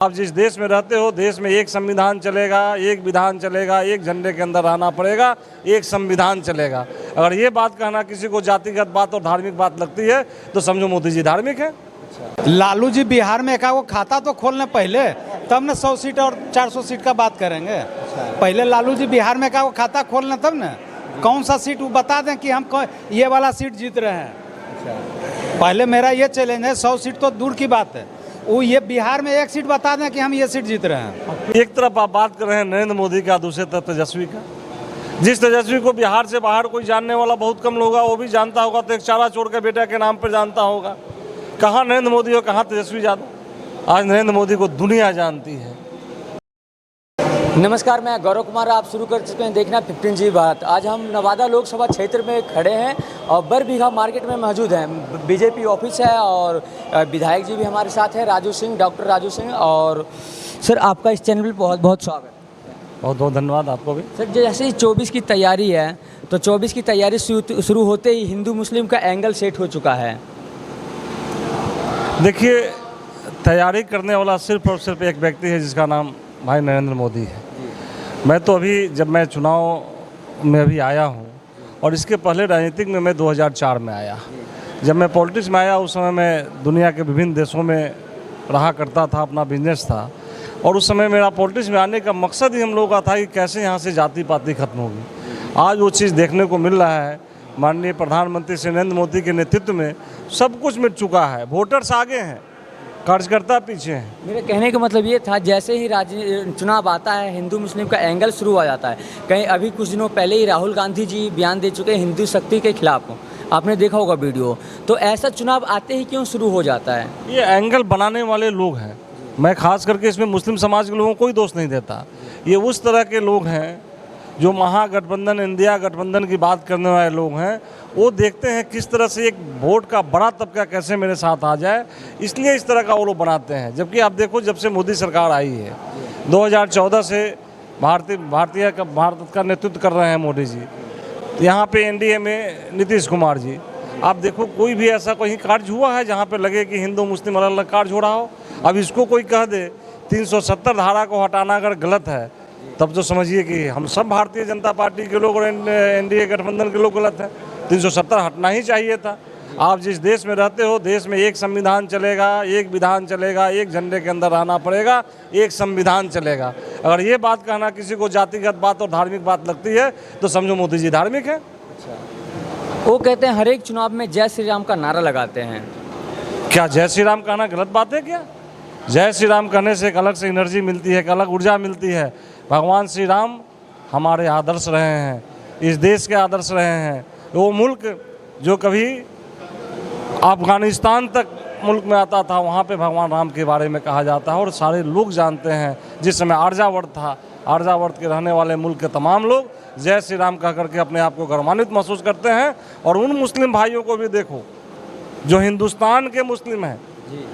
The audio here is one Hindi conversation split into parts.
आप जिस देश में रहते हो, देश में एक संविधान चलेगा, एक विधान चलेगा, एक झंडे के अंदर रहना पड़ेगा, एक संविधान चलेगा। अगर ये बात कहना किसी को जातिगत बात और धार्मिक बात लगती है तो समझो मोदी जी धार्मिक है। लालू जी बिहार में का वो खाता तो खोलने पहले, तब न 100 सीट और 400 सीट का बात करेंगे। पहले लालू जी बिहार में का वो खाता खोलने तब न कौन सा सीट वो बता दें कि हम ये वाला सीट जीत रहे हैं। पहले मेरा ये चैलेंज है, 100 सीट तो दूर की बात है, वो ये बिहार में एक सीट बता दें कि हम ये सीट जीत रहे हैं। एक तरफ आप बात कर रहे हैं नरेंद्र मोदी का, दूसरी तरफ तेजस्वी का। जिस तेजस्वी को बिहार से बाहर कोई जानने वाला बहुत कम होगा, वो भी जानता होगा तो एक चारा चोर के बेटा के नाम पर जानता होगा। कहाँ नरेंद्र मोदी और कहाँ तेजस्वी यादव। आज नरेंद्र मोदी को दुनिया जानती है। नमस्कार, मैं गौरव कुमार, आप शुरू कर चुके हैं देखना 15G बात। आज हम नवादा लोकसभा क्षेत्र में खड़े हैं और बरबीघा मार्केट में मौजूद हैं। बीजेपी ऑफिस है और विधायक जी भी हमारे साथ हैं, राजू सिंह, डॉक्टर राजू सिंह। और सर, आपका इस चैनल पर बहुत बहुत स्वागत है। बहुत बहुत धन्यवाद आपको भी। सर, जैसे ही 24 की तैयारी है तो 24 की तैयारी शुरू होते ही हिंदू मुस्लिम का एंगल सेट हो चुका है। देखिए, तैयारी करने वाला सिर्फ और सिर्फ एक व्यक्ति है जिसका नाम भाई नरेंद्र मोदी है। मैं तो अभी जब मैं चुनाव में अभी आया हूँ और इसके पहले राजनीतिक में मैं 2004 में आया। जब मैं पॉलिटिक्स में आया उस समय मैं दुनिया के विभिन्न देशों में रहा करता था, अपना बिजनेस था। और उस समय मेरा पॉलिटिक्स में आने का मकसद ही हम लोगों का था कि कैसे यहाँ से जाति पाति खत्म होगी। आज वो चीज़ देखने को मिल रहा है। माननीय प्रधानमंत्री श्री नरेंद्र मोदी के नेतृत्व में सब कुछ मिट चुका है। वोटर्स आगे हैं, कार्यकर्ता पीछे हैं। मेरे कहने का मतलब ये था, जैसे ही चुनाव आता है हिंदू मुस्लिम का एंगल शुरू हो जाता है। कहीं अभी कुछ दिनों पहले ही राहुल गांधी जी बयान दे चुके हैं हिंदू शक्ति के खिलाफ, आपने देखा होगा वीडियो। तो ऐसा चुनाव आते ही क्यों शुरू हो जाता है? ये एंगल बनाने वाले लोग हैं। मैं खास करके इसमें मुस्लिम समाज के लोगों को कोई दोष नहीं देता। ये उस तरह के लोग हैं जो महागठबंधन, इंडिया गठबंधन की बात करने वाले लोग हैं। वो देखते हैं किस तरह से एक वोट का बड़ा तबका कैसे मेरे साथ आ जाए, इसलिए इस तरह का वो लोग बनाते हैं। जबकि आप देखो, जब से मोदी सरकार आई है 2014 से भारत का नेतृत्व कर रहे हैं मोदी जी। यहाँ पे एनडीए में नीतीश कुमार जी। आप देखो, कोई भी ऐसा कोई कार्य हुआ है जहाँ पे लगे कि हिंदू मुस्लिम अलग अलग कार्य हो रहा हो? अब इसको कोई कह दे 370 धारा को हटाना अगर गलत है, तब तो समझिए कि हम सब भारतीय जनता पार्टी के लोग और एनडीए गठबंधन के लोग गलत हैं। 370 हटना ही चाहिए था। आप जिस देश में रहते हो, देश में एक संविधान चलेगा, एक विधान चलेगा, एक झंडे के अंदर रहना पड़ेगा, एक संविधान चलेगा। अगर ये बात कहना किसी को जातिगत बात और धार्मिक बात लगती है तो समझो मोदी जी धार्मिक है। वो कहते हैं हर एक चुनाव में जय श्री राम का नारा लगाते हैं। क्या जय श्री राम कहना गलत बात है क्या? जय श्री राम कहने से एक अलग से एनर्जी मिलती है, एक अलग ऊर्जा मिलती है। भगवान श्री राम हमारे आदर्श रहे हैं, इस देश के आदर्श रहे हैं। वो मुल्क जो कभी अफगानिस्तान तक मुल्क में आता था, वहाँ पे भगवान राम के बारे में कहा जाता है और सारे लोग जानते हैं। जिस समय आर्यावर्त था, आर्यावर्त के रहने वाले मुल्क के तमाम लोग जय श्री राम कह करके अपने आप को गौरवान्वित महसूस करते हैं। और उन मुस्लिम भाइयों को भी देखो जो हिंदुस्तान के मुस्लिम हैं।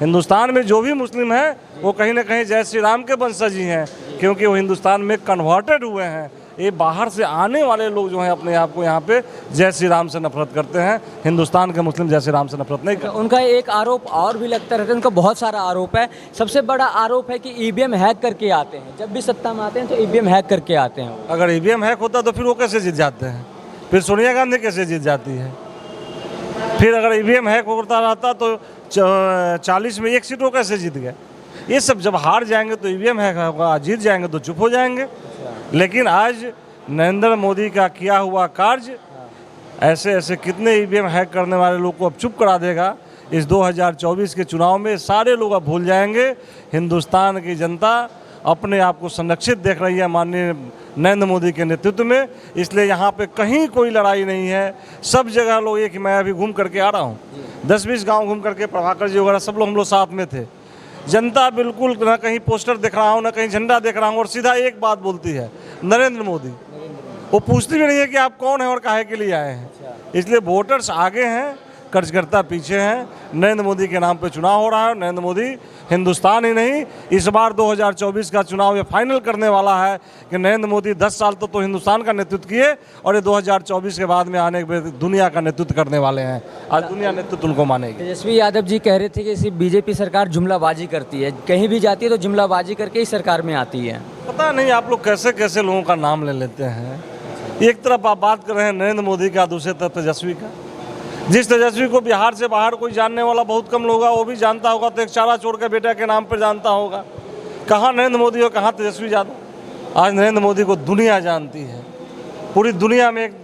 हिंदुस्तान में जो भी मुस्लिम हैं वो कहीं ना कहीं जय श्री राम के वंशज ही हैं, क्योंकि वो हिंदुस्तान में कन्वर्टेड हुए हैं। ये बाहर से आने वाले लोग जो हैं अपने आप को यहाँ पे जय श्री राम से नफरत करते हैं। हिंदुस्तान के मुस्लिम जय श्री राम से नफरत नहीं करते। उनका एक आरोप और भी लगता रहता है, उनका बहुत सारा आरोप है। सबसे बड़ा आरोप है कि ईवीएम हैक करके आते हैं। जब भी सत्ता में आते हैं तो ईवीएम हैक करके आते हैं। अगर ईवीएम हैक होता तो फिर वो कैसे जीत जाते हैं? फिर सोनिया गांधी कैसे जीत जाती है? फिर अगर ईवीएम हैक होता रहता तो 40 में 1 सीट वो कैसे जीत गए? ये सब जब हार जाएंगे तो ईवीएम हैक होगा, जीत जाएंगे तो चुप हो जाएंगे। लेकिन आज नरेंद्र मोदी का किया हुआ कार्य ऐसे ऐसे कितने ईवीएम हैक करने वाले लोग को अब चुप करा देगा। इस 2024 के चुनाव में सारे लोग अब भूल जाएंगे। हिंदुस्तान की जनता अपने आप को संरक्षित देख रही है माननीय नरेंद्र मोदी के नेतृत्व में। इसलिए यहाँ पे कहीं कोई लड़ाई नहीं है। सब जगह लोग, ये कि मैं अभी घूम करके आ रहा हूँ, 10-20 गांव घूम करके, प्रभाकर जी वगैरह सब लोग हम लोग साथ में थे। जनता बिल्कुल ना कहीं पोस्टर दिख रहा हूँ, ना कहीं झंडा दिख रहा हूँ, और सीधा एक बात बोलती है, नरेंद्र मोदी। वो पूछती भी नहीं है कि आप कौन हैं और काहे के लिए आए हैं। इसलिए वोटर्स आगे हैं। कार्यकर्ता पीछे हैं। नरेंद्र मोदी के नाम पे चुनाव हो रहा है। नरेंद्र मोदी हिंदुस्तान ही नहीं, इस बार 2024 का चुनाव ये फाइनल करने वाला है कि नरेंद्र मोदी 10 साल तो हिंदुस्तान का नेतृत्व किए और ये 2024 के बाद में आने के दुनिया का नेतृत्व करने वाले हैं। आज दुनिया नेतृत्व उनको मानेगी। तेजस्वी यादव जी कह रहे थे कि इसी बीजेपी सरकार जुमलाबाजी करती है, कहीं भी जाती है तो जुमलाबाजी करके ही सरकार में आती है। पता नहीं आप लोग कैसे कैसे लोगों का नाम ले लेते हैं। एक तरफ आप बात कर रहे हैं नरेंद्र मोदी का, दूसरे तरफ तेजस्वी का। जिस तेजस्वी को बिहार से बाहर कोई जानने वाला बहुत कम लोग, वो भी जानता होगा तो एक चारा चोर के बेटा के नाम पर जानता होगा। कहाँ नरेंद्र मोदी और कहाँ तेजस्वी यादव। आज नरेंद्र मोदी को दुनिया जानती है, पूरी दुनिया में एक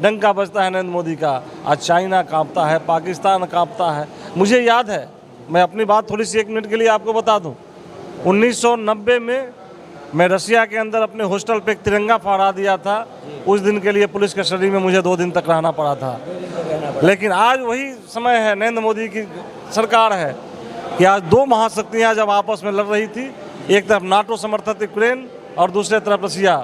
डंका बजता है नरेंद्र मोदी का। आज चाइना कांपता है, पाकिस्तान कांपता है। मुझे याद है, मैं अपनी बात थोड़ी सी 1 मिनट के लिए आपको बता दूं, 1990 में मैं रसिया के अंदर अपने हॉस्टल पे एक तिरंगा फहरा दिया था। उस दिन के लिए पुलिस कस्टडी में मुझे 2 दिन तक रहना पड़ा था। लेकिन आज वही समय है, नरेंद्र मोदी की सरकार है कि आज 2 महाशक्तियाँ जब आपस में लड़ रही थी, एक तरफ नाटो समर्थित यूक्रेन और दूसरे तरफ रसिया,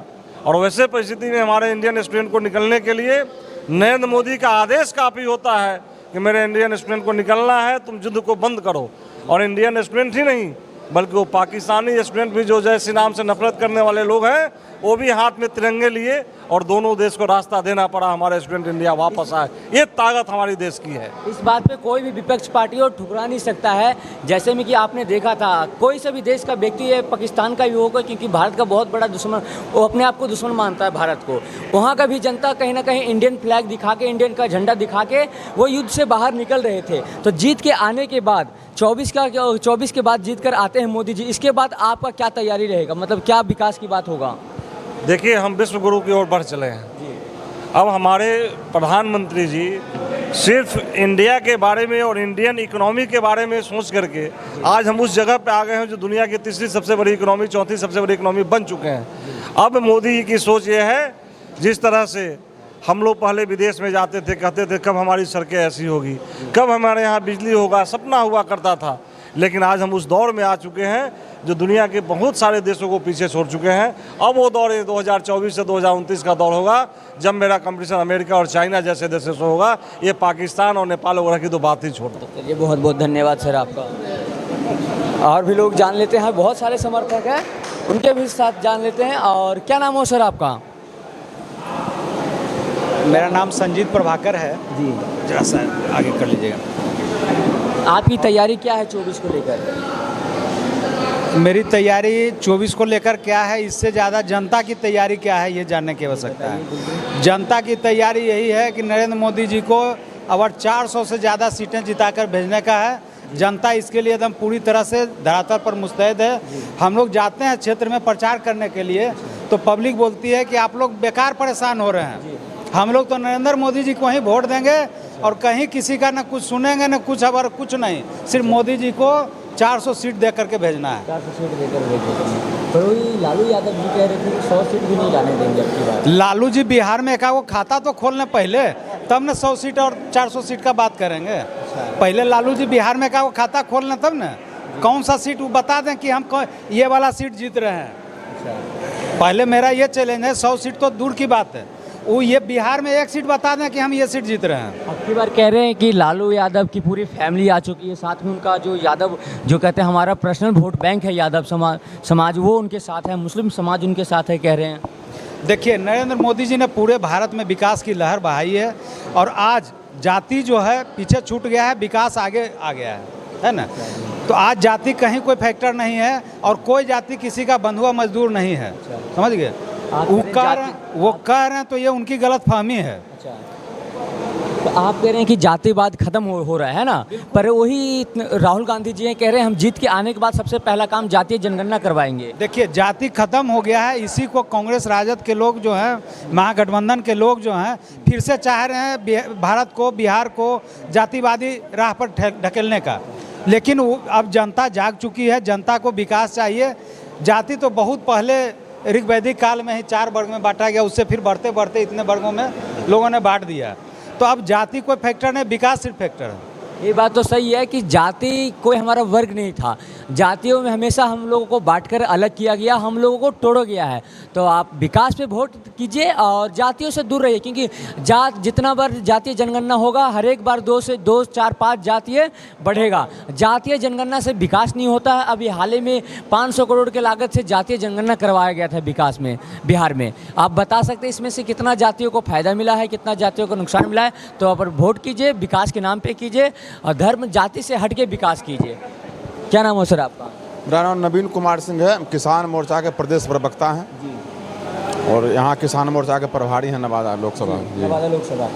और वैसे परिस्थिति में हमारे इंडियन स्टूडेंट को निकलने के लिए नरेंद्र मोदी का आदेश काफ़ी होता है कि मेरे इंडियन स्टूडेंट को निकलना है, तुम युद्ध को बंद करो। और इंडियन स्टूडेंट ही नहीं बल्कि वो पाकिस्तानी स्टूडेंट भी जो जैसे नाम से नफरत करने वाले लोग हैं, वो भी हाथ में तिरंगे लिए और दोनों देश को रास्ता देना पड़ा, हमारे स्टूडेंट इंडिया वापस आए। ये ताकत हमारी देश की है। इस बात पे कोई भी विपक्ष पार्टी और ठुकरा नहीं सकता है। जैसे में कि आपने देखा था, कोई से भी देश का व्यक्ति है, पाकिस्तान का भी होगा, क्योंकि भारत का बहुत बड़ा दुश्मन, वो अपने आप को दुश्मन मानता है भारत को। वहाँ का भी जनता कहीं ना कहीं इंडियन फ्लैग दिखा के, इंडियन का झंडा दिखा के वो युद्ध से बाहर निकल रहे थे। तो जीत के आने के बाद 24 के बाद जीत कर आते हैं मोदी जी, इसके बाद आपका क्या तैयारी रहेगा, मतलब क्या विकास की बात होगा? देखिए, हम विश्व गुरु की ओर बढ़ चले हैं। अब हमारे प्रधानमंत्री जी सिर्फ इंडिया के बारे में और इंडियन इकोनॉमी के बारे में सोच करके आज हम उस जगह पे आ गए हैं जो दुनिया की तीसरी सबसे बड़ी इकोनॉमी, चौथी सबसे बड़ी इकोनॉमी बन चुके हैं। अब मोदी जी की सोच ये है, जिस तरह से हम लोग पहले विदेश में जाते थे, कहते थे कब हमारी सड़कें ऐसी होगी, कब हमारे यहाँ बिजली होगा, सपना हुआ करता था। लेकिन आज हम उस दौर में आ चुके हैं जो दुनिया के बहुत सारे देशों को पीछे छोड़ चुके हैं। अब वो दौर 2024 से 2029 का दौर होगा, जब मेरा कंपटीशन अमेरिका और चाइना जैसे देशों से होगा। ये पाकिस्तान और नेपाल वगैरह की तो बात ही छोड़ दो। चलिए, बहुत बहुत धन्यवाद सर आपका। और भी लोग जान लेते हैं, बहुत सारे समर्थक हैं, उनके भी साथ जान लेते हैं। और क्या नाम हो सर आपका? मेरा नाम संजीत प्रभाकर है जी। जरा सा आगे कर लीजिएगा। आपकी तैयारी क्या है 24 को लेकर? मेरी तैयारी 24 को लेकर क्या है, इससे ज़्यादा जनता की तैयारी क्या है ये जानने की आवश्यकता है। जनता की तैयारी यही है कि नरेंद्र मोदी जी को अगर 400 से ज़्यादा सीटें जिताकर भेजने का है। जनता इसके लिए एकदम पूरी तरह से धरातल पर मुस्तैद है। हम लोग जाते हैं क्षेत्र में प्रचार करने के लिए, तो पब्लिक बोलती है कि आप लोग बेकार परेशान हो रहे हैं। हम लोग तो नरेंद्र मोदी जी को ही वोट देंगे और कहीं किसी का ना कुछ सुनेंगे ना कुछ, अब कुछ नहीं, सिर्फ मोदी जी को 400 सीट दे करके भेजना है। 400 सीट देकर भेजेंगे। पर वही लालू यादव जी कह रहे थे कि 100 सीट भी नहीं जाने देंगे अब की बात। लालू जी बिहार में वो खाता तो खोलने पहले, तब न 100 सीट और 400 सीट का बात करेंगे। पहले लालू जी बिहार में वो खाता खोलने, तब न कौन सा सीट वो बता दें कि हम ये वाला सीट जीत रहे हैं। पहले मेरा ये चैलेंज है, 100 सीट तो दूर की बात है, वो ये बिहार में 1 सीट बता दें कि हम ये सीट जीत रहे हैं। अब की बार कह रहे हैं कि लालू यादव की पूरी फैमिली आ चुकी है, साथ में उनका जो यादव जो कहते हैं हमारा पर्सनल वोट बैंक है यादव समाज, वो उनके साथ है, मुस्लिम समाज उनके साथ है, कह रहे हैं। देखिए, नरेंद्र मोदी जी ने पूरे भारत में विकास की लहर बहाई है और आज जाति जो है पीछे छूट गया है, विकास आगे आ गया है ना। तो आज जाति कहीं कोई फैक्टर नहीं है और कोई जाति किसी का बंधुआ मजदूर नहीं है, समझ गए। वो कह रहे हैं तो ये उनकी गलत फहमी है। अच्छा, तो आप कह रहे हैं कि जातिवाद खत्म हो रहा है ना, पर वही राहुल गांधी जी कह रहे हैं हम जीत के आने के बाद सबसे पहला काम जातीय जनगणना करवाएंगे। देखिए, जाति खत्म हो गया है, इसी को कांग्रेस राजद के लोग जो हैं, महागठबंधन के लोग जो हैं, फिर से चाह रहे हैं भारत को, बिहार को जातिवादी राह पर ढकेलने का। लेकिन अब जनता जाग चुकी है, जनता को विकास चाहिए। जाति तो बहुत पहले ऋग्वैदिक काल में ही 4 वर्ग में बांटा गया, उससे फिर बढ़ते बढ़ते इतने वर्गों में लोगों ने बांट दिया। तो अब जाति कोई फैक्टर नहीं, विकास सिर्फ फैक्टर है। ये बात तो सही है कि जाति कोई हमारा वर्ग नहीं था, जातियों में हमेशा हम लोगों को बांटकर अलग किया गया, हम लोगों को तोड़ा गया है। तो आप विकास पे वोट कीजिए और जातियों से दूर रहिए, क्योंकि जात जितना बार जातीय जनगणना होगा हर एक बार 2 से 2, 4, 5 जातीय बढ़ेगा। जातीय जनगणना से विकास नहीं होता है। अभी हाल ही में 500 करोड़ के लागत से जातीय जनगणना करवाया गया था विकास में बिहार में। आप बता सकते हैं इसमें से कितना जातियों को फ़ायदा मिला है, कितना जातियों को नुकसान मिला है? तो आप वोट कीजिए, विकास के नाम पे कीजिए और धर्म जाति से हट के विकास कीजिए। क्या नाम हो सर आपका? मेरा नाम नवीन कुमार सिंह है, किसान मोर्चा के प्रदेश प्रवक्ता हैं और यहाँ किसान मोर्चा के प्रभारी हैं नवादा लोकसभा। नवादा लोकसभा।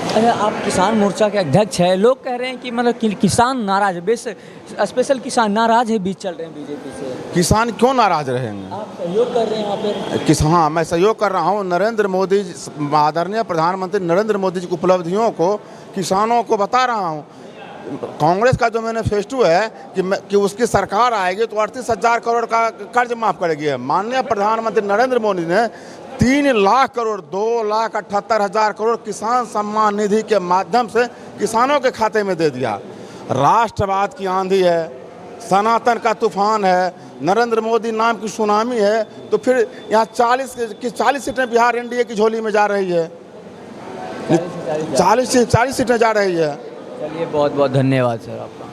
अच्छा, आप किसान मोर्चा के अध्यक्ष हैं। लोग कह रहे हैं कि मतलब किसान नाराज है, बेस स्पेशल किसान नाराज है, बीच चल रहे हैं बीजेपी से। किसान क्यों नाराज रहेंगे? आप सहयोग कर रहे हैं यहाँ पे। हाँ, मैं सहयोग कर रहा हूँ। नरेंद्र मोदी, आदरणीय प्रधानमंत्री नरेंद्र मोदी जी की उपलब्धियों को किसानों को बता रहा हूँ। कांग्रेस का जो मैनिफेस्टो है कि उसकी सरकार आएगी तो 38,000 करोड़ का कर्ज माफ़ करेगी। माननीय प्रधानमंत्री नरेंद्र मोदी ने 3 लाख करोड़ 2,78,000 करोड़ किसान सम्मान निधि के माध्यम से किसानों के खाते में दे दिया। राष्ट्रवाद की आंधी है, सनातन का तूफान है, नरेंद्र मोदी नाम की सुनामी है, तो फिर यहाँ 40 सीटें बिहार एनडीए की झोली में जा रही है। 40 सीटें जा रही है। चलिए, बहुत बहुत धन्यवाद सर आपका।